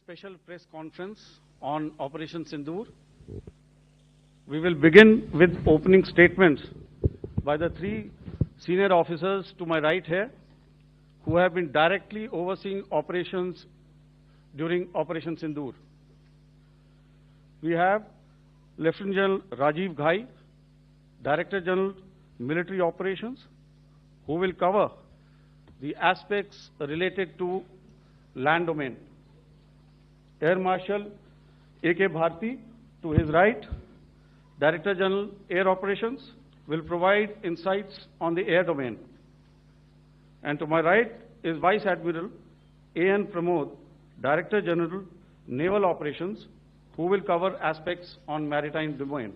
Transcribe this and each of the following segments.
special press conference on Operation Sindoor. We will begin with opening statements by the three senior officers to my right here, who have been directly overseeing operations during Operation Sindoor. We have Lieutenant General Rajiv Ghai, Director General Military Operations, who will cover the aspects related to land domain. Air Marshal A.K. Bharti, to his right, Director General Air Operations, will provide insights on the air domain. And to my right is Vice Admiral A.N. Pramod, Director General Naval Operations, who will cover aspects on maritime domain.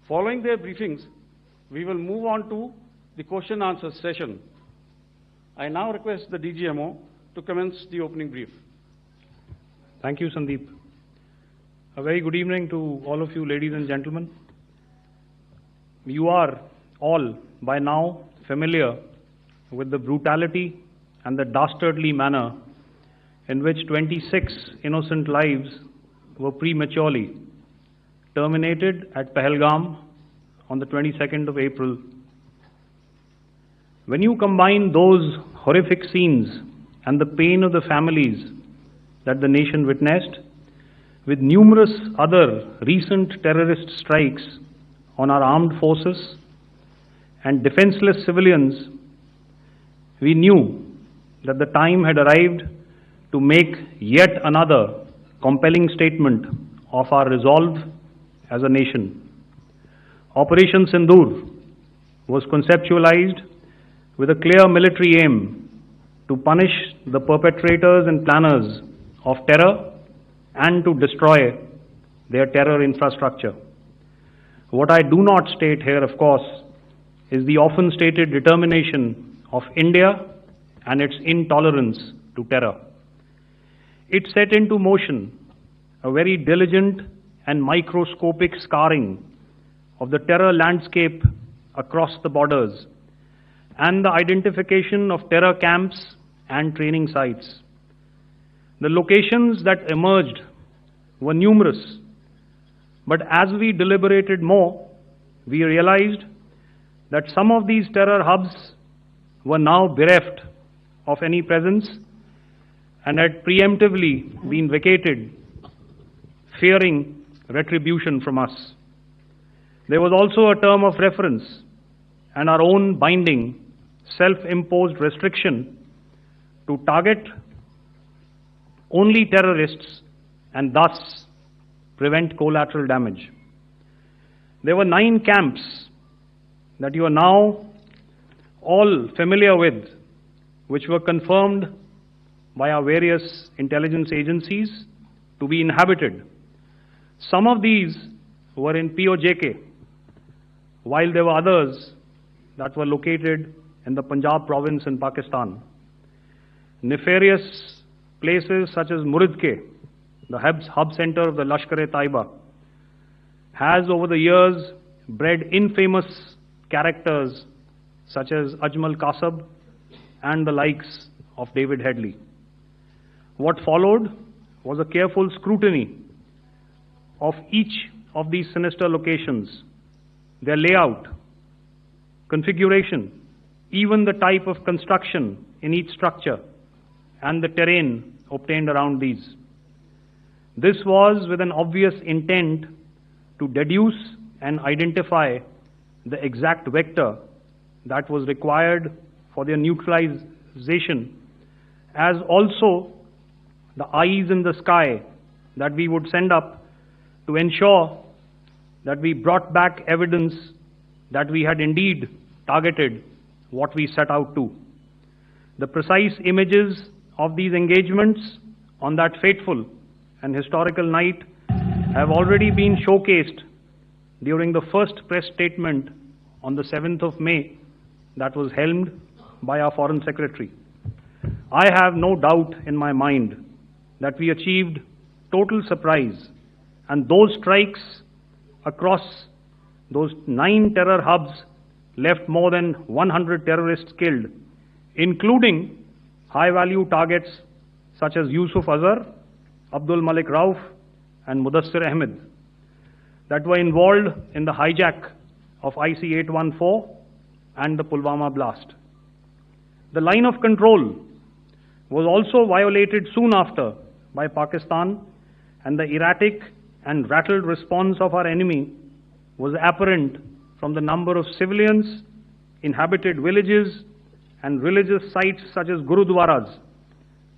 Following their briefings, we will move on to the question answer session. I now request the DGMO to commence the opening brief. Thank you, Sandeep. A very good evening to all of you, ladies and gentlemen. You are all by now familiar with the brutality and the dastardly manner in which 26 innocent lives were prematurely terminated at Pahalgam on the 22nd of April. When you combine those horrific scenes and the pain of the families that the nation witnessed with numerous other recent terrorist strikes on our armed forces and defenseless civilians, we knew that the time had arrived to make yet another compelling statement of our resolve as a nation. Operation Sindoor was conceptualized with a clear military aim to punish the perpetrators and planners of terror and to destroy their terror infrastructure. What I do not state here, of course, is the often stated determination of India and its intolerance to terror. It set into motion a very diligent and microscopic scarring of the terror landscape across the borders and the identification of terror camps and training sites. The locations that emerged were numerous, but as we deliberated more, we realized that some of these terror hubs were now bereft of any presence and had preemptively been vacated, fearing retribution from us. There was also a term of reference and our own binding, self-imposed restriction to target only terrorists and thus prevent collateral damage. There were 9 camps that you are now all familiar with, which were confirmed by our various intelligence agencies to be inhabited. Some of these were in POJK, while there were others that were located in the Punjab province in Pakistan. Nefarious places such as Muridke, the hub center of the Lashkar-e-Taiba, has over the years bred infamous characters such as Ajmal Kasab and the likes of David Headley. What followed was a careful scrutiny of each of these sinister locations, their layout, configuration, even the type of construction in each structure, and the terrain obtained around these. This was with an obvious intent to deduce and identify the exact vector that was required for their neutralization, as also the eyes in the sky that we would send up to ensure that we brought back evidence that we had indeed targeted what we set out to. The precise images of these engagements on that fateful and historical night have already been showcased during the first press statement on the 7th of May that was helmed by our Foreign Secretary. I have no doubt in my mind that we achieved total surprise, and those strikes across those 9 terror hubs left more than 100 terrorists killed, including high-value targets such as Yusuf Azhar, Abdul Malik Rauf, and Mudassir Ahmed that were involved in the hijack of IC-814 and the Pulwama blast. The line of control was also violated soon after by Pakistan, and the erratic and rattled response of our enemy was apparent from the number of civilians, inhabited villages, and religious sites such as Gurudwaras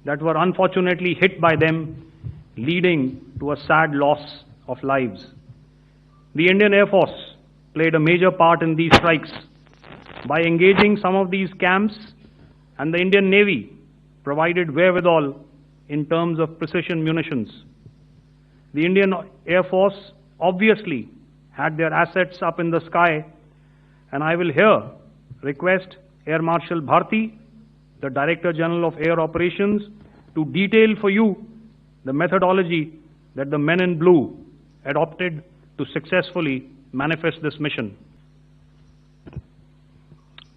that were unfortunately hit by them, leading to a sad loss of lives. The Indian Air Force played a major part in these strikes by engaging some of these camps, and the Indian Navy provided wherewithal in terms of precision munitions. The Indian Air Force obviously had their assets up in the sky, and I will here request Air Marshal Bharti, the Director General of Air Operations, to detail for you the methodology that the men in blue adopted to successfully manifest this mission.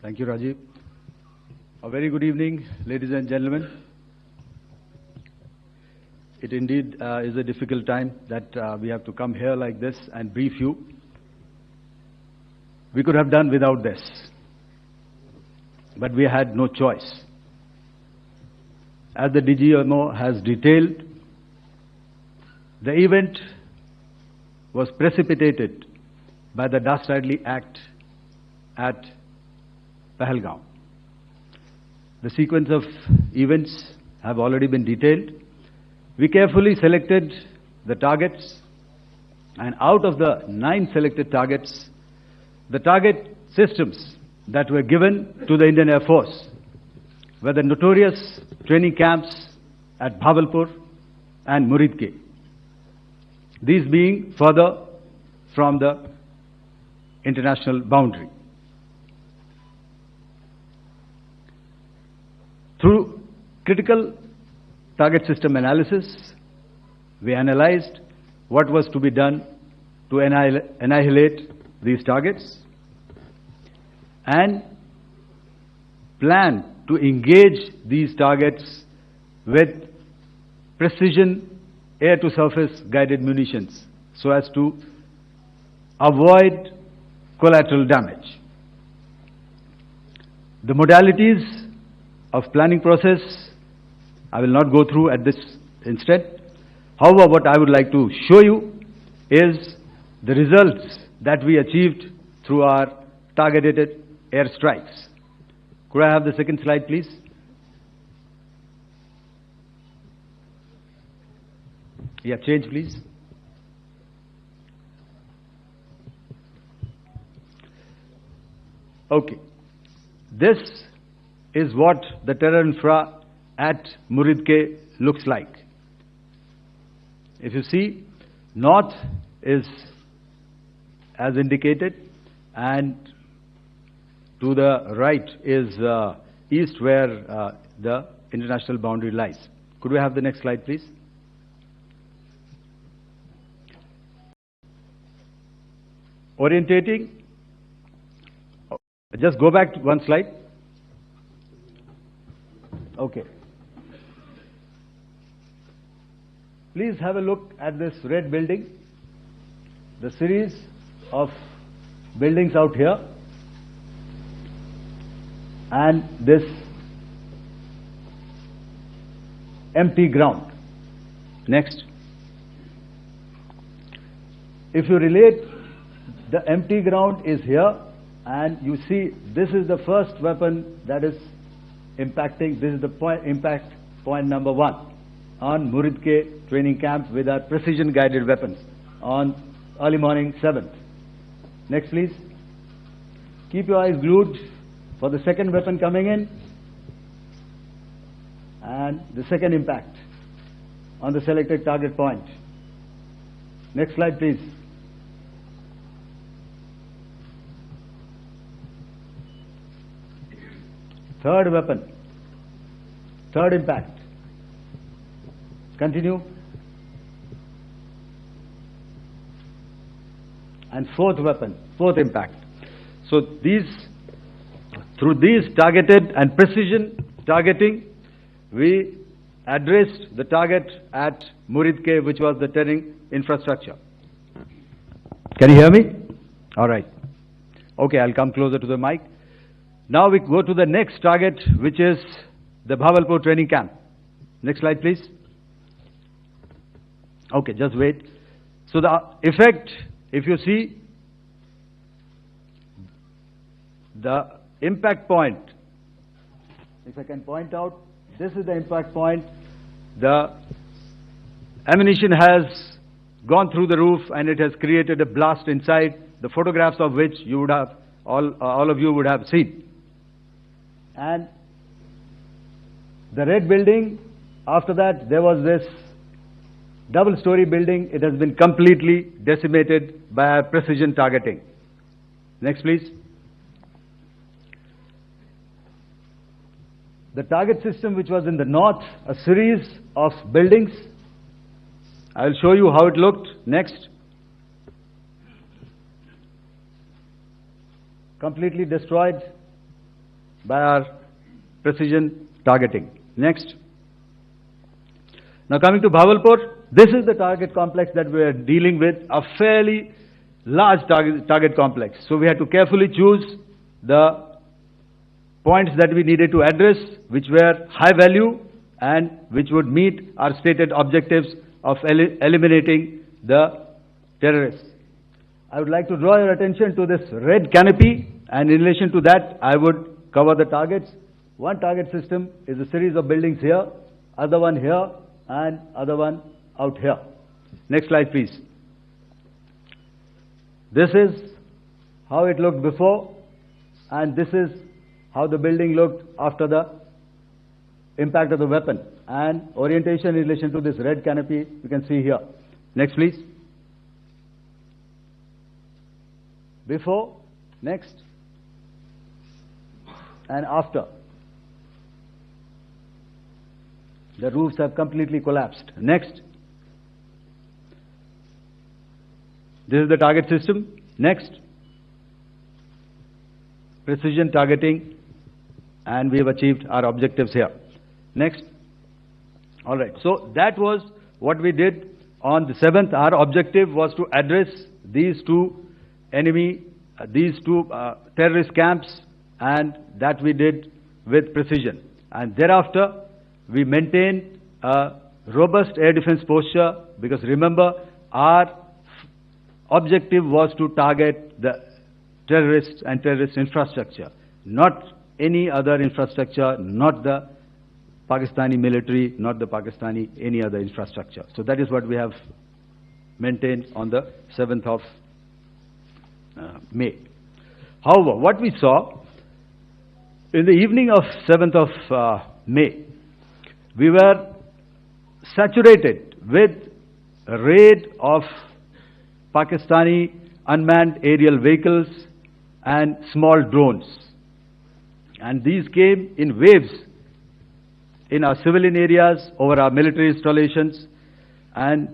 Thank you, Rajiv. A very good evening, ladies and gentlemen. It indeed is a difficult time that we have to come here like this and brief you. We could have done without this, but we had no choice. As the DGMO has detailed, the event was precipitated by the dastardly act at Pahalgaon. The sequence of events have already been detailed. We carefully selected the targets, and out of the 9 selected targets, the target systems that were given to the Indian Air Force were the notorious training camps at Bhavalpur and Muridke, these being further from the international boundary. Through critical target system analysis, we analyzed what was to be done to annihilate these targets and plan to engage these targets with precision air-to-surface guided munitions so as to avoid collateral damage. The modalities of planning process I will not go through at this instant. However, what I would like to show you is the results that we achieved through our targeted air strikes. Could I have the second slide, please? Yeah, change, please. Okay. This is what the terror infra at Muridke looks like. If you see, north is as indicated, and to the right is east, where the international boundary lies. Could we have the next slide, please? Orientating. Just go back to one slide. Okay. Please have a look at this red building, the series of buildings out here, and this empty ground. Next. If you relate, the empty ground is here, and you see this is the first weapon that is impacting. This is the impact point number 1 on Muridke training camp with our precision guided weapons on early morning 7th. Next, please. Keep your eyes glued for the second weapon coming in and the second impact on the selected target point. Next slide, please. Third weapon, third impact. Continue. And fourth weapon, fourth impact. So through these targeted and precision targeting, we addressed the target at Muridke, which was the turning infrastructure. Can you hear me? All right. Okay, I'll come closer to the mic. Now we go to the next target, which is the Bhavalpur training camp. Next slide, please. Okay, just wait. So the effect, if you see, the impact point, if I can point out, this is the impact point. The ammunition has gone through the roof and it has created a blast inside, the photographs of which you would have, all of you would have seen. And the red building, after that there was this double-story building. It has been completely decimated by our precision targeting. Next, please. The target system, which was in the north, a series of buildings. I will show you how it looked. Next. Completely destroyed by our precision targeting. Next. Now coming to Bhavalpur, this is the target complex that we are dealing with, a fairly large target complex. So we had to carefully choose the points that we needed to address, which were high value and which would meet our stated objectives of eliminating the terrorists. I would like to draw your attention to this red canopy, and in relation to that, I would cover the targets. One target system is a series of buildings here, other one here, and other one out here. Next slide, please. This is how it looked before, and this is how the building looked after the impact of the weapon. And orientation in relation to this red canopy, you can see here. Next, please. Before, next, and after. The roofs have completely collapsed. Next. This is the target system. Next. Precision targeting, and we have achieved our objectives here. Next. All right. So that was what we did on the 7th. Our objective was to address these two terrorist camps, and that we did with precision. And thereafter, we maintained a robust air defense posture, because remember, our objective was to target the terrorists and terrorist infrastructure, not any other infrastructure, not the Pakistani military, not the Pakistani any other infrastructure. So that is what we have maintained on the 7th of May. However, what we saw in the evening of 7th of May, we were saturated with a raid of Pakistani unmanned aerial vehicles and small drones. And these came in waves in our civilian areas, over our military installations, and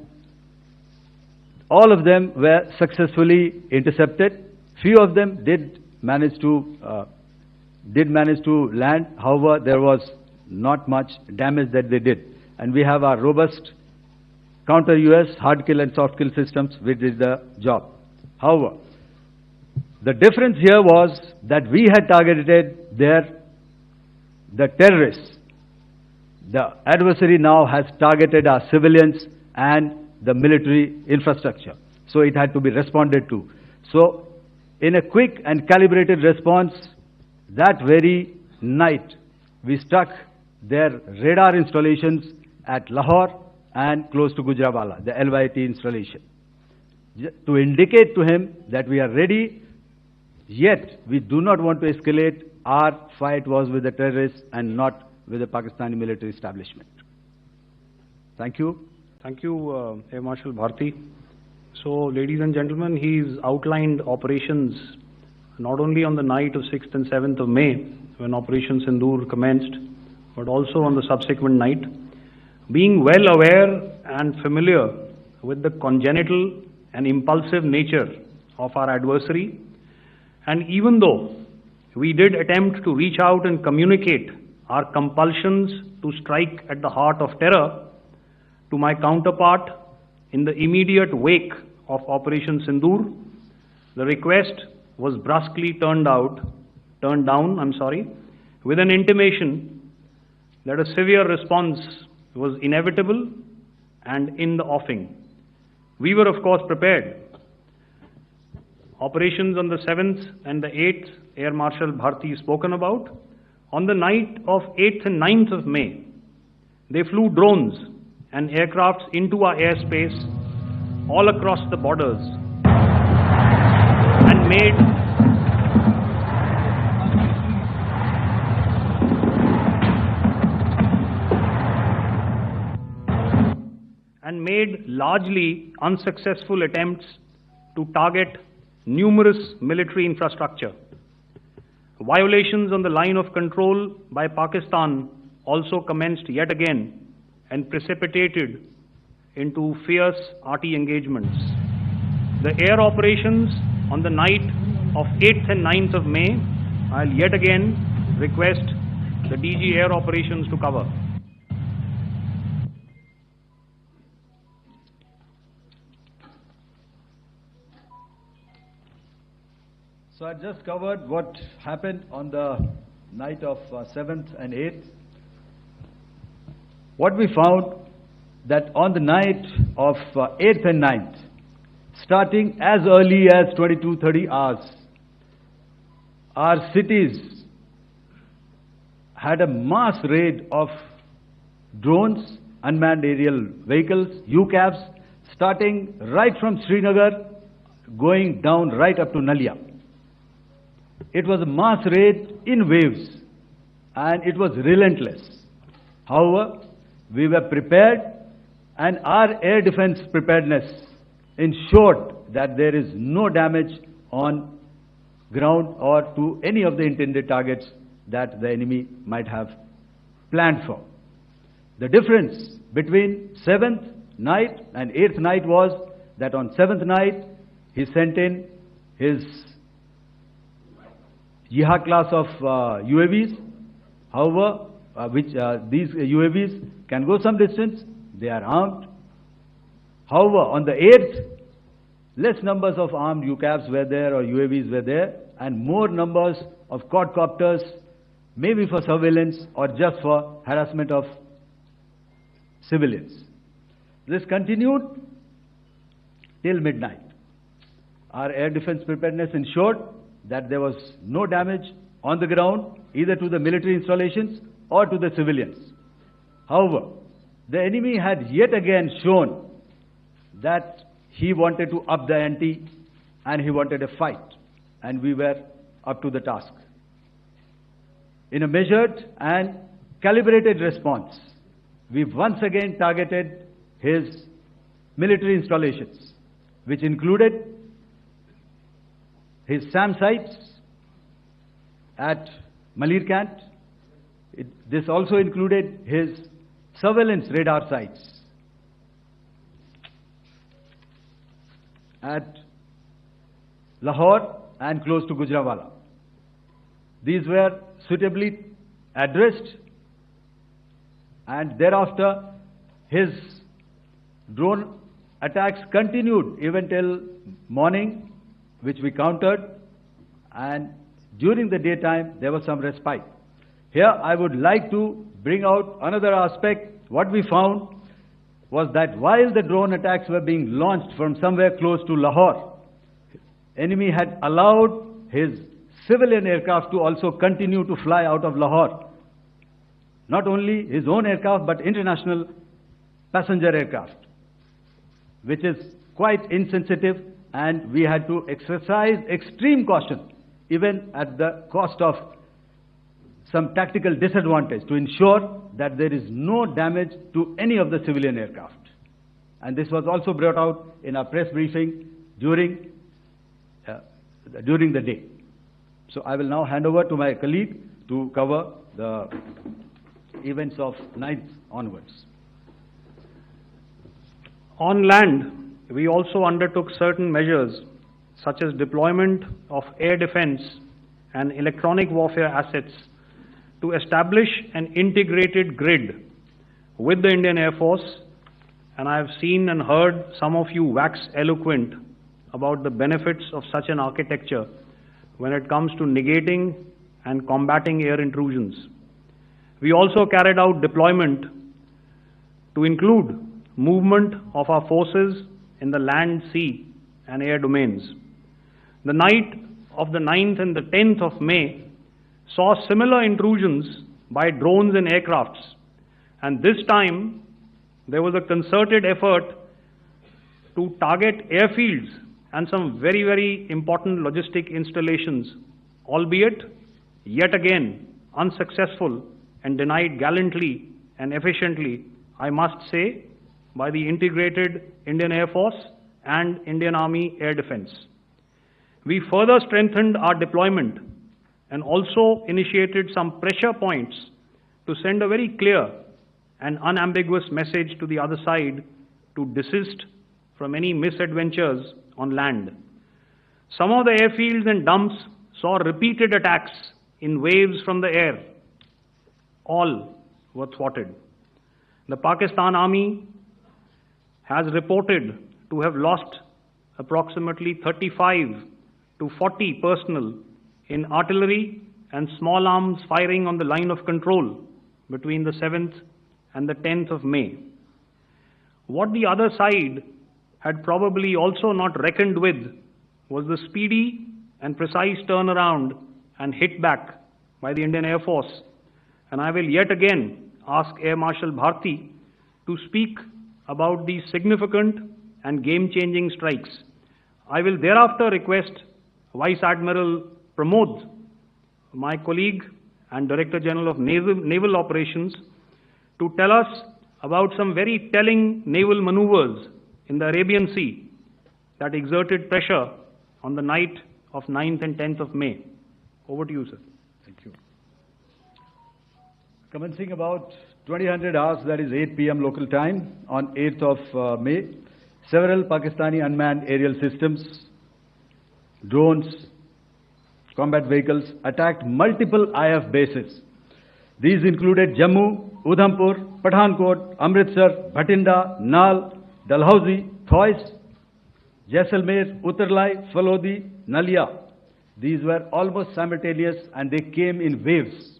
all of them were successfully intercepted. Few of them did manage to land. However, there was not much damage that they did. And we have our robust counter-US hard kill and soft kill systems which did the job. However, the difference here was that we had targeted the terrorists. The adversary now has targeted our civilians and the military infrastructure. So it had to be responded to. So in a quick and calibrated response, that very night, we struck their radar installations at Lahore and close to Gujranwala, the LYT installation, to indicate to him that we are ready, yet we do not want to escalate. Our fight was with the terrorists and not with the Pakistani military establishment. Thank you. Thank you, Air Marshal Bharti. So, ladies and gentlemen, he's outlined operations not only on the night of 6th and 7th of May, when Operation Sindoor commenced, but also on the subsequent night. Being well aware and familiar with the congenital and impulsive nature of our adversary, and even though we did attempt to reach out and communicate are compulsions to strike at the heart of terror, to my counterpart in the immediate wake of Operation Sindoor, the request was brusquely turned down, with an intimation that a severe response was inevitable and in the offing. We were, of course, prepared. Operations on the 7th and the 8th, Air Marshal Bharti spoken about. On the night of 8th and 9th of May, they flew drones and aircrafts into our airspace all across the borders and made largely unsuccessful attempts to target numerous military infrastructure. Violations on the line of control by Pakistan also commenced yet again and precipitated into fierce arty engagements. The air operations on the night of 8th and 9th of May, I'll yet again request the DG Air Operations to cover. So I just covered what happened on the night of 7th and 8th. What we found that on the night of 8th and 9th, starting as early as 22:30 hours, our cities had a mass raid of drones, unmanned aerial vehicles, UCAVs, starting right from Srinagar, going down right up to Nalia. It was a mass raid in waves, and it was relentless. However, we were prepared, and our air defense preparedness ensured that there is no damage on ground or to any of the intended targets that the enemy might have planned for. The difference between 7th night and 8th night was that on 7th night, he sent in his Jihad class of UAVs. However, these UAVs can go some distance, they are armed. However, on the 8th, less numbers of armed UCAVs were there or UAVs were there, and more numbers of quadcopters, maybe for surveillance or just for harassment of civilians. This continued till midnight. Our air defense preparedness ensured that there was no damage on the ground, either to the military installations or to the civilians. However, the enemy had yet again shown that he wanted to up the ante and he wanted a fight, and we were up to the task. In a measured and calibrated response, we once again targeted his military installations, which included his SAM sites at Malirkant. This also included his surveillance radar sites at Lahore and close to Gujranwala. These were suitably addressed, and thereafter his drone attacks continued even till morning, which we countered, and during the daytime there was some respite. Here I would like to bring out another aspect. What we found was that while the drone attacks were being launched from somewhere close to Lahore, enemy had allowed his civilian aircraft to also continue to fly out of Lahore. Not only his own aircraft, but international passenger aircraft, which is quite insensitive, and we had to exercise extreme caution, even at the cost of some tactical disadvantage, to ensure that there is no damage to any of the civilian aircraft. And this was also brought out in our press briefing during the day. So I will now hand over to my colleague to cover the events of 9th onwards. On land, we also undertook certain measures such as deployment of air defense and electronic warfare assets to establish an integrated grid with the Indian Air Force, and I have seen and heard some of you wax eloquent about the benefits of such an architecture when it comes to negating and combating air intrusions. We also carried out deployment to include movement of our forces in the land, sea, and air domains. The night of the 9th and the 10th of May saw similar intrusions by drones and aircrafts, and this time there was a concerted effort to target airfields and some very, very important logistic installations, albeit yet again unsuccessful and denied gallantly and efficiently, I must say, by the integrated Indian Air Force and Indian Army Air Defense. We further strengthened our deployment and also initiated some pressure points to send a very clear and unambiguous message to the other side to desist from any misadventures on land. Some of the airfields and dumps saw repeated attacks in waves from the air. All were thwarted. The Pakistan Army has reported to have lost approximately 35 to 40 personnel in artillery and small arms firing on the line of control between the 7th and the 10th of May. What the other side had probably also not reckoned with was the speedy and precise turnaround and hit back by the Indian Air Force. And I will yet again ask Air Marshal Bharti to speak about these significant and game-changing strikes. I will thereafter request Vice Admiral Pramod, my colleague and Director General of Naval Operations, to tell us about some very telling naval maneuvers in the Arabian Sea that exerted pressure on the night of 9th and 10th of May. Over to you, sir. Thank you. Commencing about 2000 hours, that is 8 p.m. local time, on 8th of May, several Pakistani unmanned aerial systems, drones, combat vehicles attacked multiple IF bases. These included Jammu, Udhampur, Pathankot, Amritsar, Bhatinda, Nal, Dalhousie, Thois, Jaisalmer, Uttarlai, Falodi, Nalia. These were almost simultaneous and they came in waves.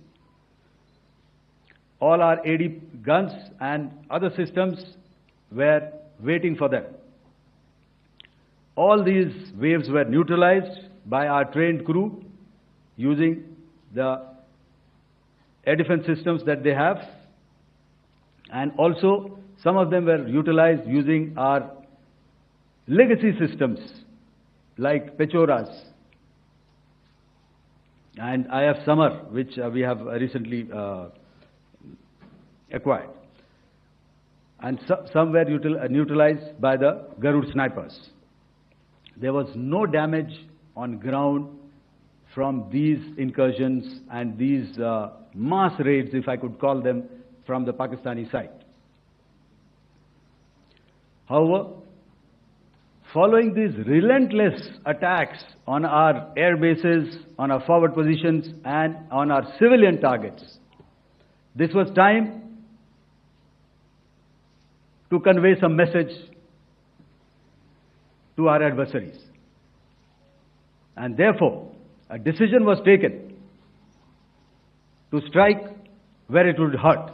All our AD guns and other systems were waiting for them. All these waves were neutralized by our trained crew using the air defense systems that they have, and also some of them were utilized using our legacy systems like Pechoras and IF Summer, which we have recently acquired. And some were neutralized by the Garud snipers. There was no damage on ground from these incursions and these mass raids, if I could call them, from the Pakistani side. However, following these relentless attacks on our air bases, on our forward positions, and on our civilian targets, this was time to convey some message to our adversaries. And therefore, a decision was taken to strike where it would hurt.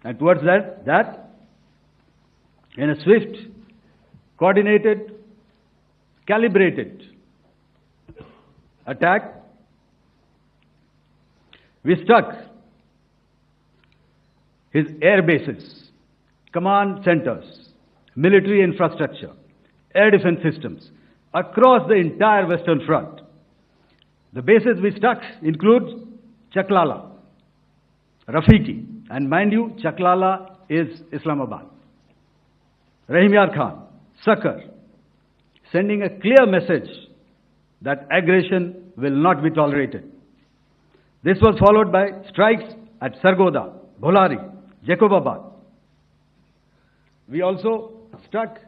And towards that, in a swift, coordinated, calibrated attack, we struck his air bases, command centers, military infrastructure, air defense systems across the entire Western Front. The bases we struck include Chaklala, Rafiki, and mind you, Chaklala is Islamabad, Rahim Yar Khan, Sakar, sending a clear message that aggression will not be tolerated. This was followed by strikes at Sargoda, Bholari, Jacobabad. We also struck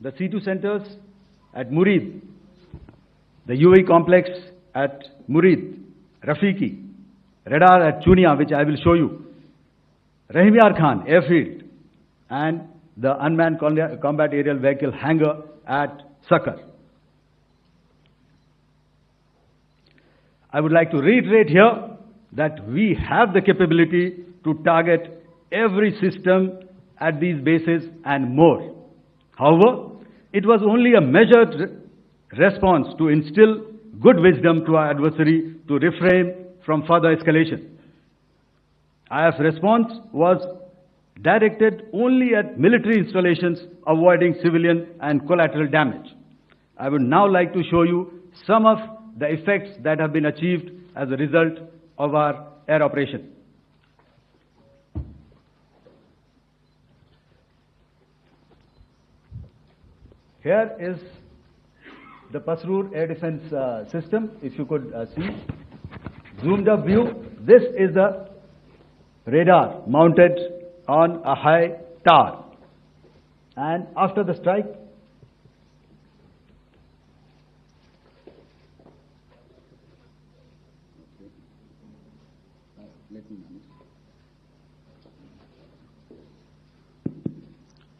the C2 centers at Murid, the UAE complex at Murid, Rafiki, radar at Chunia, which I will show you, Rahim Yar Khan Airfield, and the unmanned combat aerial vehicle hangar at Sakar. I would like to reiterate here that we have the capability to target every system at these bases and more. However, it was only a measured response to instill good wisdom to our adversary to refrain from further escalation. IF's response was directed only at military installations, avoiding civilian and collateral damage. I would now like to show you some of the effects that have been achieved as a result of our air operation. Here is the Pasrur air defense system. If you could see, zoomed up view. This is the radar mounted on a high tower. And after the strike,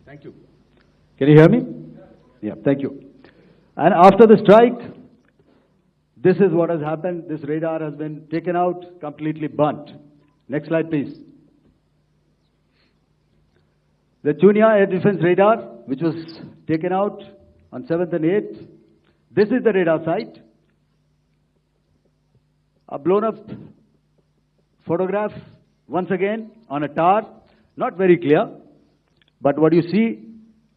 thank you. Can you hear me? Yeah, thank you. And after the strike, this is what has happened. This radar has been taken out, completely burnt. Next slide, please. The Chunia air defense radar, which was taken out on 7th and 8th. This is the radar site. A blown up photograph, once again, on a tower. Not very clear, but what you see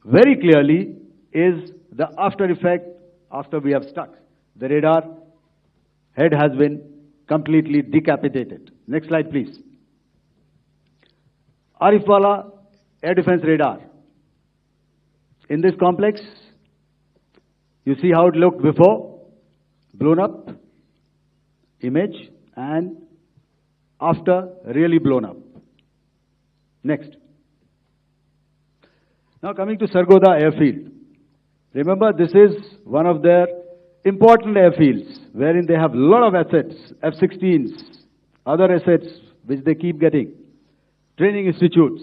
very clearly is the after effect after we have struck. The radar head has been completely decapitated. Next slide, please. Arifwala air defense radar. In this complex, you see how it looked before, blown up image, and after really blown up. Next. Now coming to Sargodha airfield. Remember, this is one of their important airfields wherein they have a lot of assets, F-16s, other assets which they keep getting, training institutes.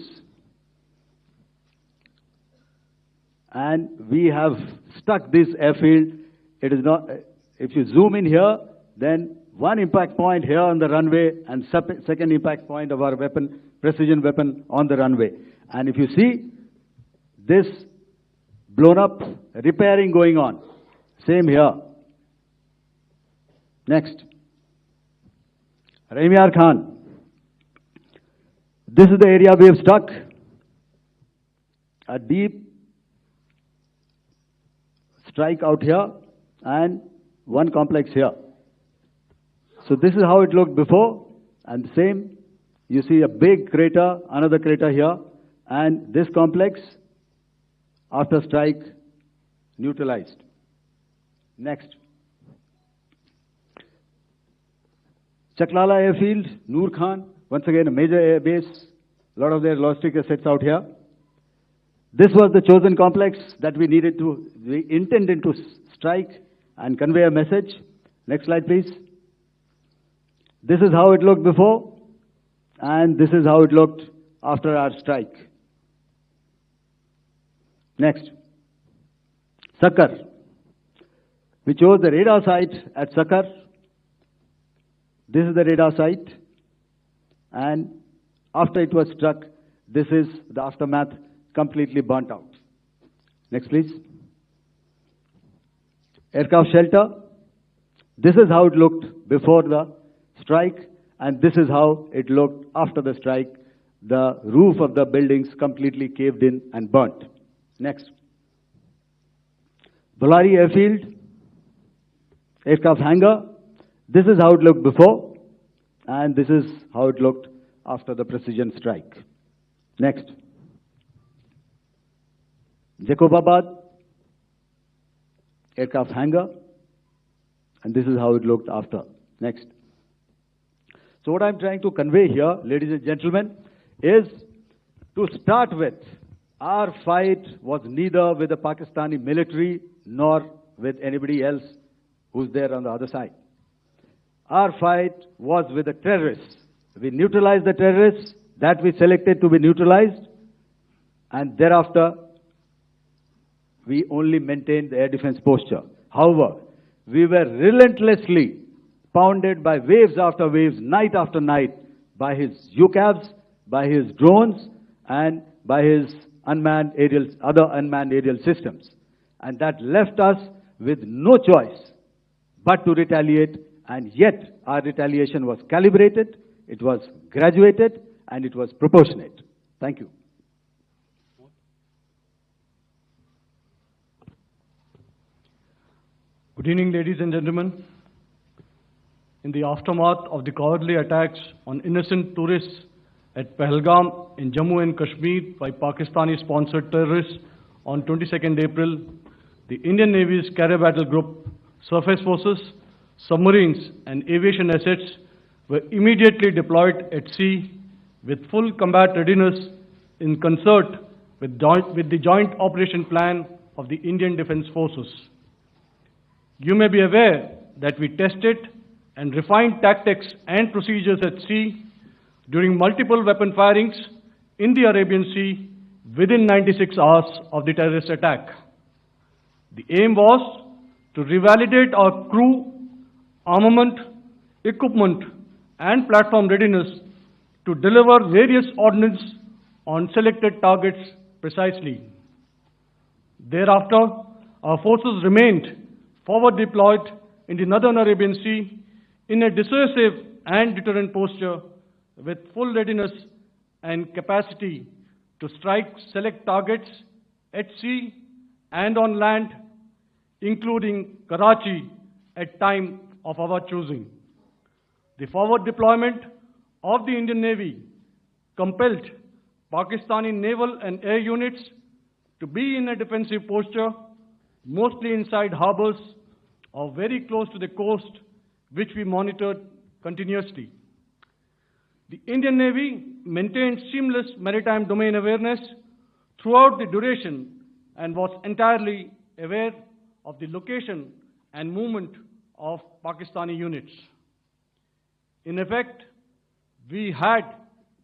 And we have stuck this airfield. It is not, if you zoom in here, then one impact point here on the runway and second impact point of our weapon, precision weapon on the runway. And if you see, this blown up, repairing going on. Same here. Next. Rahim Yar Khan. This is the area we have struck. A deep strike out here and one complex here. So this is how it looked before, and the same. You see a big crater, another crater here, and this complex after strike neutralized. Next. Chaklala airfield, Noor Khan, once again a major air base, a lot of their logistic assets out here. This was the chosen complex that we intended to strike and convey a message. Next slide, please. This is how it looked before, and this is how it looked after our strike. Next. Sakar. We chose the radar site at Sakar. This is the radar site, and after it was struck, this is the aftermath, completely burnt out. Next, please. Aircraft shelter. This is how it looked before the strike, and this is how it looked after the strike. The roof of the buildings completely caved in and burnt. Next. Bolari airfield, aircraft hangar. This is how it looked before, and this is how it looked after the precision strike. Next. Jacobabad, aircraft hangar, and this is how it looked after. Next. So what I'm trying to convey here, ladies and gentlemen, is to start with, our fight was neither with the Pakistani military nor with anybody else who's there on the other side. our fight was with the terrorists. We neutralized the terrorists that we selected to be neutralized, and thereafter we only maintained the air defense posture. However, we were relentlessly pounded by waves after waves, night after night, by his UCAVs, by his drones, and by his other unmanned aerial systems. And that left us with no choice but to retaliate, and yet our retaliation was calibrated, it was graduated, and it was proportionate. Thank you. Good evening, ladies and gentlemen. In the aftermath of the cowardly attacks on innocent tourists at Pahalgam in Jammu and Kashmir by Pakistani-sponsored terrorists on 22nd April, the Indian Navy's Carrier Battle Group, surface forces, submarines and aviation assets were immediately deployed at sea with full combat readiness in concert with the joint operation plan of the Indian Defence Forces. You may be aware that we tested and refined tactics and procedures at sea during multiple weapon firings in the Arabian Sea within 96 hours of the terrorist attack. The aim was to revalidate our crew, armament, equipment, and platform readiness to deliver various ordnance on selected targets precisely. Thereafter, our forces remained forward deployed in the Northern Arabian Sea in a dissuasive and deterrent posture with full readiness and capacity to strike select targets at sea and on land, including Karachi at time of our choosing. The forward deployment of the Indian Navy compelled Pakistani naval and air units to be in a defensive posture, mostly inside harbors or very close to the coast, which we monitored continuously. The Indian Navy maintained seamless maritime domain awareness throughout the duration and was entirely aware of the location and movement of Pakistani units. In effect, we had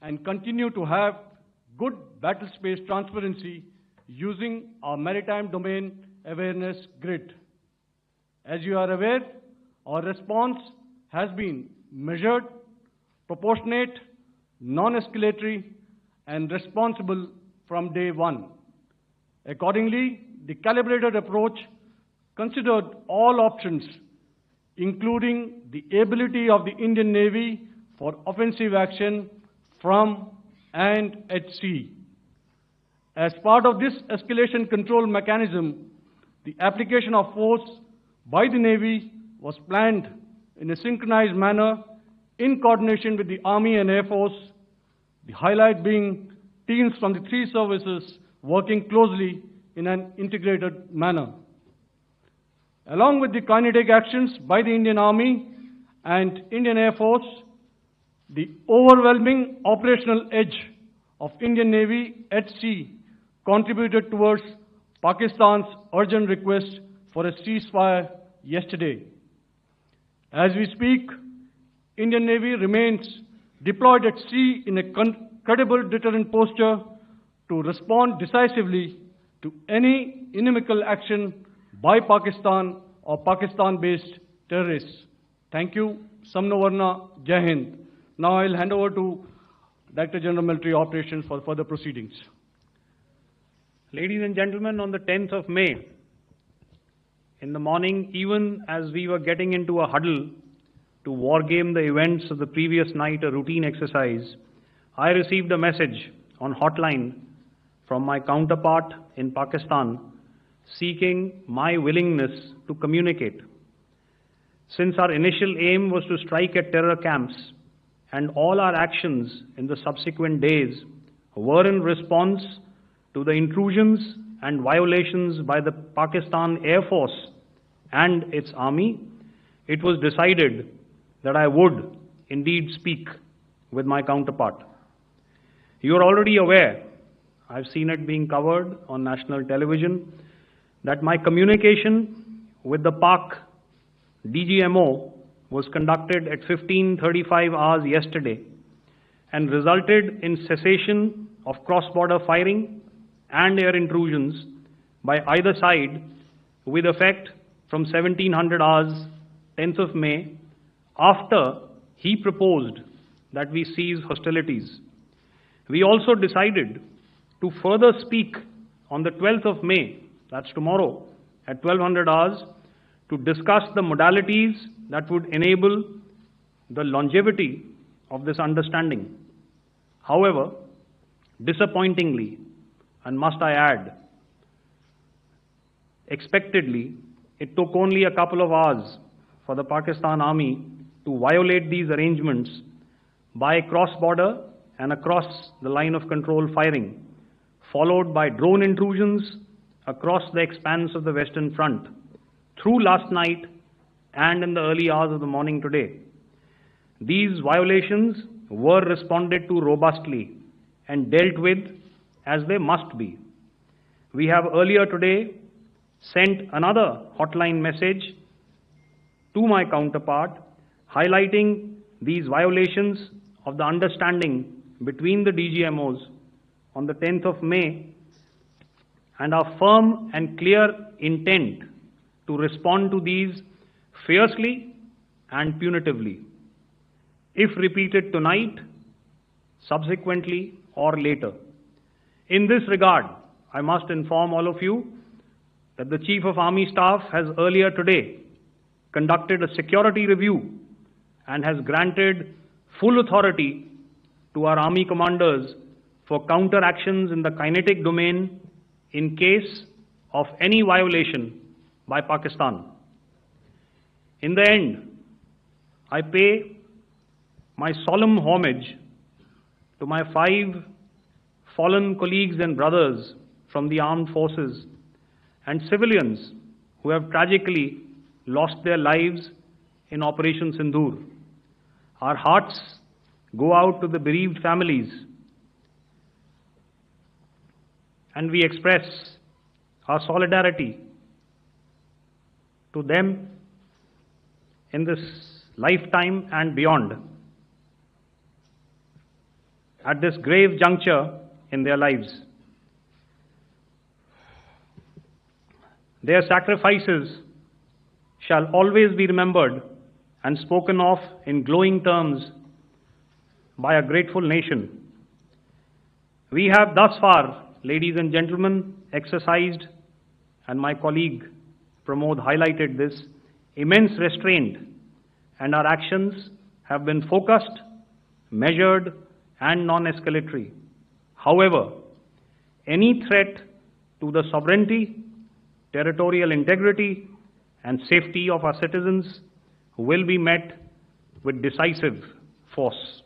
and continue to have good battle space transparency using our maritime domain awareness grid. As you are aware, our response has been measured, proportionate, non-escalatory, and responsible from day one. Accordingly, the calibrated approach considered all options, including the ability of the Indian Navy for offensive action from and at sea. As part of this escalation control mechanism, the application of force by the Navy was planned in a synchronized manner in coordination with the Army and Air Force, the highlight being teams from the three services working closely in an integrated manner. Along with the kinetic actions by the Indian Army and Indian Air Force, the overwhelming operational edge of Indian Navy at sea contributed towards Pakistan's urgent request for a ceasefire yesterday. As we speak, Indian Navy remains deployed at sea in a credible deterrent posture to respond decisively to any inimical action by Pakistan or Pakistan-based terrorists. Thank you. Samno Varna, Jai Hind. Now I'll hand over to Director General Military Operations for further proceedings. Ladies and gentlemen, on the 10th of May, in the morning, even as we were getting into a huddle to wargame the events of the previous night, a routine exercise, I received a message on hotline from my counterpart in Pakistan seeking my willingness to communicate. Since our initial aim was to strike at terror camps, and all our actions in the subsequent days were in response to the intrusions and violations by the Pakistan Air Force and its army, it was decided that I would indeed speak with my counterpart. You are already aware, I've seen it being covered on national television, that my communication with the Pak DGMO was conducted at 15:35 hours yesterday and resulted in cessation of cross-border firing and air intrusions by either side with effect from 1700 hours 10th of May, after he proposed that we cease hostilities. We also decided to further speak on the 12th of May, that's tomorrow, at 1200 hours, to discuss the modalities that would enable the longevity of this understanding. However, disappointingly, and must I add, expectedly, it took only a couple of hours for the Pakistan Army to violate these arrangements by cross-border and across the line of control firing, followed by drone intrusions across the expanse of the Western Front through last night and in the early hours of the morning today. These violations were responded to robustly and dealt with as they must be. We have earlier today sent another hotline message to my counterpart highlighting these violations of the understanding between the DGMOs on the 10th of May and our firm and clear intent to respond to these fiercely and punitively, if repeated tonight, subsequently, or later. In this regard, I must inform all of you that the Chief of Army Staff has earlier today conducted a security review and has granted full authority to our Army commanders for counter-actions in the kinetic domain in case of any violation by Pakistan. In the end, I pay my solemn homage to my 5 fallen colleagues and brothers from the armed forces and civilians who have tragically lost their lives in Operation Sindoor. Our hearts go out to the bereaved families, and we express our solidarity to them in this lifetime and beyond, at this grave juncture in their lives. Their sacrifices shall always be remembered and spoken of in glowing terms by a grateful nation. We have thus far, ladies and gentlemen, exercised, and my colleague Pramod highlighted this, immense restraint, and our actions have been focused, measured, and non-escalatory. However, any threat to the sovereignty, territorial integrity, and safety of our citizens will be met with decisive force.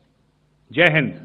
Jai Hind.